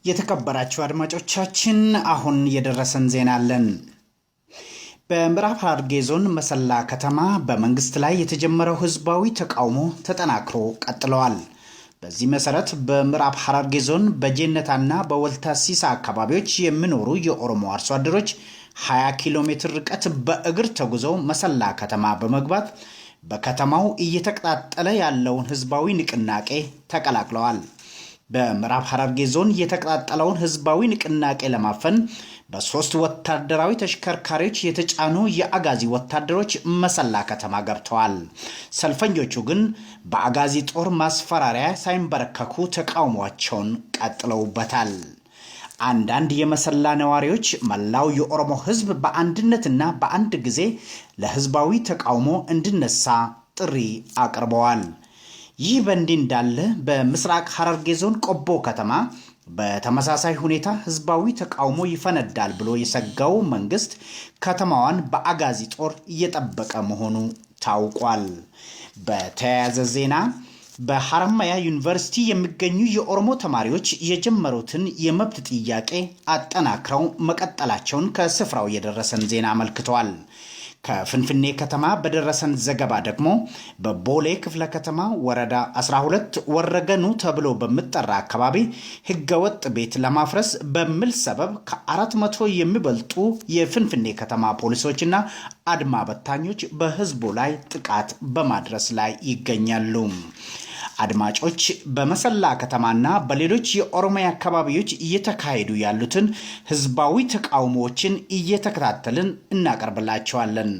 የተከበራችሁ አድማጮቻችን አሁን የደረሰን ዜና አለን። በምዕራብ ሐረርጌ ዞን መሰላ ከተማ በመንግስት ላይ የተጀመረው ህዝባዊ ተቃውሞ ተጠናክሮ ቀጥሏል። በዚህ መሰረት በምዕራብ ሐረርጌ ዞን በጀነታና በወልታሲሳ አካባቢዎች የሚኖሩ የኦሮሞ አርሶ አደሮች 20 ኪሎ ሜትር ርቀት በእግር ተጉዘው መሰላ ከተማ በመግባት በከተማው እየተቀጣጠለ ያለውን ህዝባዊ ንቅናቄ ተቀላቅለዋል። በምዕራብ ሐረርጌ ዞን የተቀጣጠለውን ህዝባዊ ንቅናቄ ለማፈን በሶስት ወታደራዊ ተሽከርካሪዎች የተጫኑ የአጋዚ ወታደሮች መሰላ ከተማ ገብተዋል። ሰልፈኞቹ ግን በአጋዚ ጦር ማስፈራሪያ ሳይንበረከኩ ተቃውሟቸውን ቀጥለውበታል። አንዳንድ የመሰላ ነዋሪዎች መላው የኦሮሞ ህዝብ በአንድነትና በአንድ ጊዜ ለህዝባዊ ተቃውሞ እንዲነሳ ጥሪ አቅርበዋል። ይህ በእንዲህ እንዳለ በምስራቅ ሐረርጌ ዞን ቆቦ ከተማ በተመሳሳይ ሁኔታ ህዝባዊ ተቃውሞ ይፈነዳል ብሎ የሰጋው መንግስት ከተማዋን በአጋዚ ጦር እየጠበቀ መሆኑ ታውቋል። በተያያዘ ዜና በሐረማያ ዩኒቨርሲቲ የሚገኙ የኦሮሞ ተማሪዎች የጀመሩትን የመብት ጥያቄ አጠናክረው መቀጠላቸውን ከስፍራው የደረሰን ዜና አመልክቷል። ከፍንፍኔ ከተማ በደረሰን ዘገባ ደግሞ በቦሌ ክፍለ ከተማ ወረዳ 12 ወረገኑ ተብሎ በመጠራ አካባቢ ህገወጥ ቤት ለማፍረስ በሚል ሰበብ ከ400 የሚበልጡ የፍንፍኔ ከተማ ፖሊሶችና አድማ በታኞች በህዝቡ ላይ ጥቃት በማድረስ ላይ ይገኛሉ። አድማጮች በመሰላ ከተማና በሌሎች የኦሮሚያ አካባቢዎች እየተካሄዱ ያሉትን ህዝባዊ ተቃውሞዎችን እየተከታተልን እናቀርብላችኋለን።